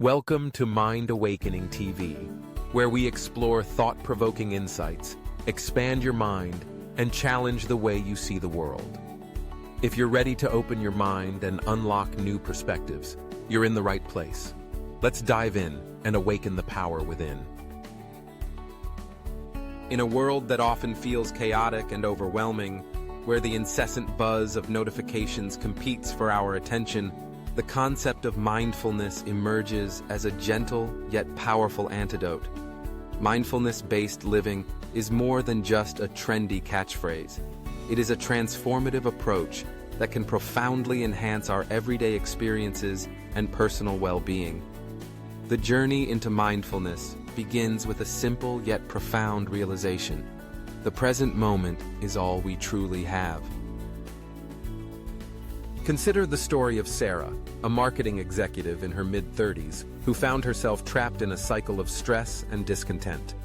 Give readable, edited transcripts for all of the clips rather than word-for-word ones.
Welcome to Mind Awakening TV, where we explore thought-provoking insights, expand your mind, and challenge the way you see the world. If you're ready to open your mind and unlock new perspectives, you're in the right place. Let's dive in and awaken the power within. In a world that often feels chaotic and overwhelming, where the incessant buzz of notifications competes for our attention, the concept of mindfulness emerges as a gentle yet powerful antidote. Mindfulness-based living is more than just a trendy catchphrase. It is a transformative approach that can profoundly enhance our everyday experiences and personal well-being. The journey into mindfulness begins with a simple yet profound realization. The present moment is all we truly have. Consider the story of Sarah, a marketing executive in her mid-30s who found herself trapped in a cycle of stress and discontent.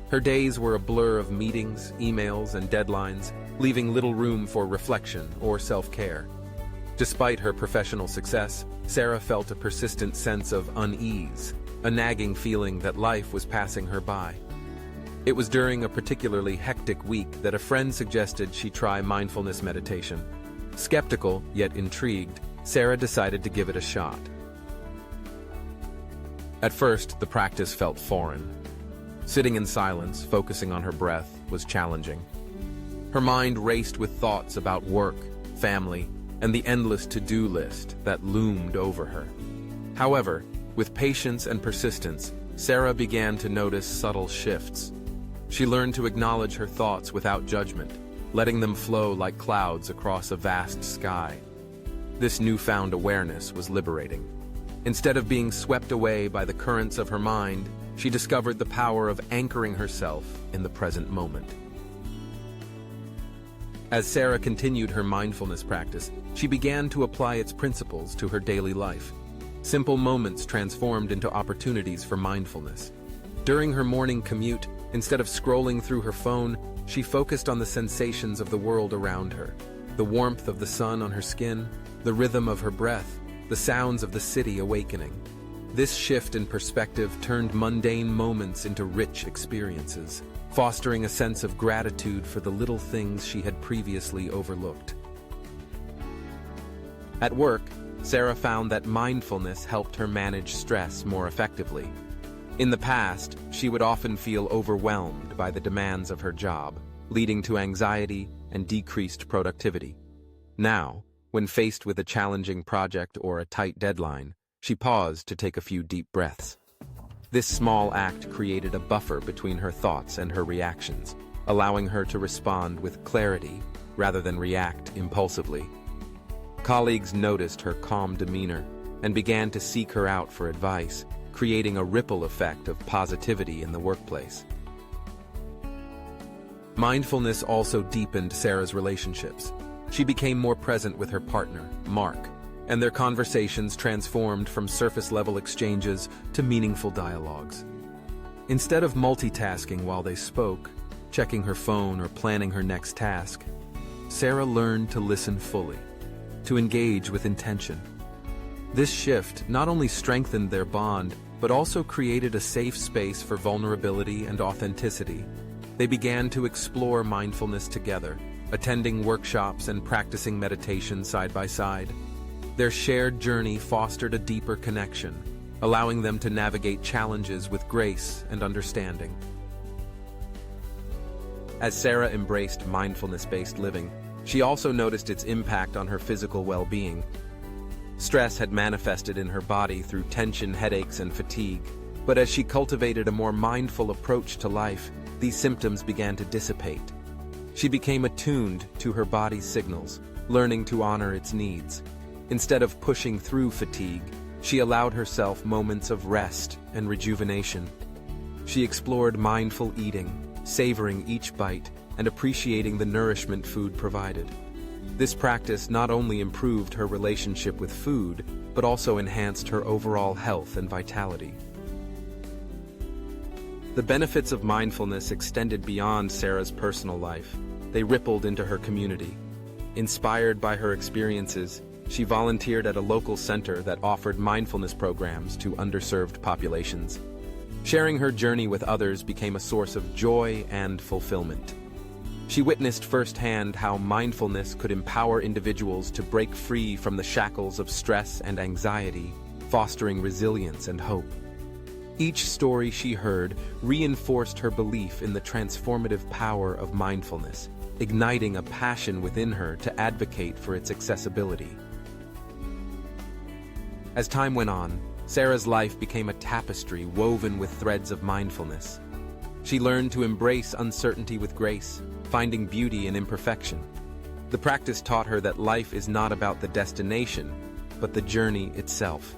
Her days were a blur of meetings, emails, and deadlines, leaving little room for reflection or self-care. Despite her professional success, Sarah felt a persistent sense of unease, a nagging feeling that life was passing her by. It was during a particularly hectic week that a friend suggested she try mindfulness meditation. Skeptical, yet intrigued, Sarah decided to give it a shot. At first, the practice felt foreign. Sitting in silence, focusing on her breath, was challenging. Her mind raced with thoughts about work, family, and the endless to-do list that loomed over her. However, with patience and persistence, Sarah began to notice subtle shifts. She learned to acknowledge her thoughts without judgment, letting them flow like clouds across a vast sky. This newfound awareness was liberating. Instead of being swept away by the currents of her mind, she discovered the power of anchoring herself in the present moment. As Sarah continued her mindfulness practice, she began to apply its principles to her daily life. Simple moments transformed into opportunities for mindfulness. During her morning commute, instead of scrolling through her phone, she focused on the sensations of the world around her. The warmth of the sun on her skin, the rhythm of her breath, the sounds of the city awakening. This shift in perspective turned mundane moments into rich experiences, fostering a sense of gratitude for the little things she had previously overlooked. At work, Sarah found that mindfulness helped her manage stress more effectively. In the past, she would often feel overwhelmed by the demands of her job, leading to anxiety and decreased productivity. Now, when faced with a challenging project or a tight deadline, she paused to take a few deep breaths. This small act created a buffer between her thoughts and her reactions, allowing her to respond with clarity rather than react impulsively. Colleagues noticed her calm demeanor and began to seek her out for advice, creating a ripple effect of positivity in the workplace. Mindfulness also deepened Sarah's relationships. She became more present with her partner, Mark, and their conversations transformed from surface-level exchanges to meaningful dialogues. Instead of multitasking while they spoke, checking her phone or planning her next task, Sarah learned to listen fully, to engage with intention. This shift not only strengthened their bond, but also created a safe space for vulnerability and authenticity. They began to explore mindfulness together, attending workshops and practicing meditation side by side. Their shared journey fostered a deeper connection, allowing them to navigate challenges with grace and understanding. As Sarah embraced mindfulness-based living, she also noticed its impact on her physical well-being. Stress had manifested in her body through tension, headaches, and fatigue, but as she cultivated a more mindful approach to life, these symptoms began to dissipate. She became attuned to her body's signals, learning to honor its needs. Instead of pushing through fatigue, she allowed herself moments of rest and rejuvenation. She explored mindful eating, savoring each bite, and appreciating the nourishment food provided. This practice not only improved her relationship with food, but also enhanced her overall health and vitality. The benefits of mindfulness extended beyond Sarah's personal life. They rippled into her community. Inspired by her experiences, She volunteered at a local center that offered mindfulness programs to underserved populations. Sharing her journey with others became a source of joy and fulfillment. She witnessed firsthand how mindfulness could empower individuals to break free from the shackles of stress and anxiety, fostering resilience and hope. Each story she heard reinforced her belief in the transformative power of mindfulness, igniting a passion within her to advocate for its accessibility. As time went on, Sarah's life became a tapestry woven with threads of mindfulness. She learned to embrace uncertainty with grace, finding beauty in imperfection. The practice taught her that life is not about the destination, but the journey itself.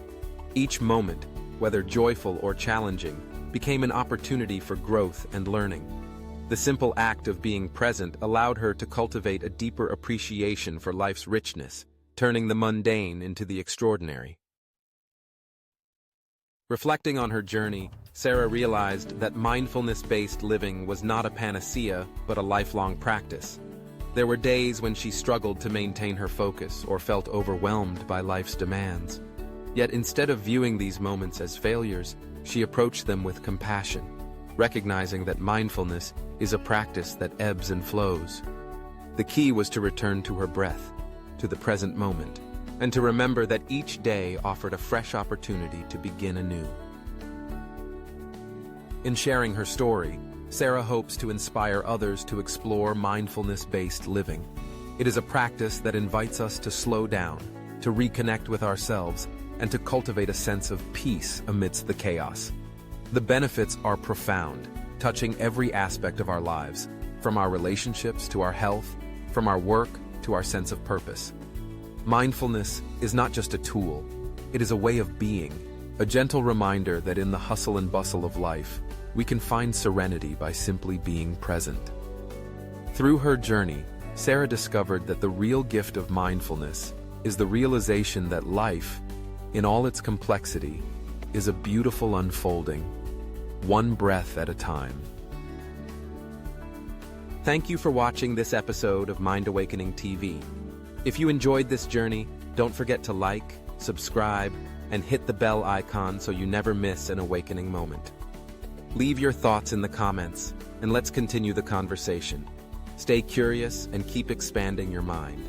Each moment, whether joyful or challenging, became an opportunity for growth and learning. The simple act of being present allowed her to cultivate a deeper appreciation for life's richness, turning the mundane into the extraordinary. Reflecting on her journey, Sarah realized that mindfulness-based living was not a panacea, but a lifelong practice. There were days when she struggled to maintain her focus or felt overwhelmed by life's demands. Yet instead of viewing these moments as failures, she approached them with compassion, recognizing that mindfulness is a practice that ebbs and flows. The key was to return to her breath, to the present moment, and to remember that each day offered a fresh opportunity to begin anew. In sharing her story, Sarah hopes to inspire others to explore mindfulness-based living. It is a practice that invites us to slow down, to reconnect with ourselves, and to cultivate a sense of peace amidst the chaos. The benefits are profound, touching every aspect of our lives, from our relationships to our health, from our work to our sense of purpose. Mindfulness is not just a tool, it is a way of being, a gentle reminder that in the hustle and bustle of life, we can find serenity by simply being present. Through her journey, Sarah discovered that the real gift of mindfulness is the realization that life, in all its complexity, is a beautiful unfolding, one breath at a time. Thank you for watching this episode of Mind Awakening TV. If you enjoyed this journey, don't forget to like, subscribe, and hit the bell icon so you never miss an awakening moment. Leave your thoughts in the comments, and let's continue the conversation. Stay curious and keep expanding your mind.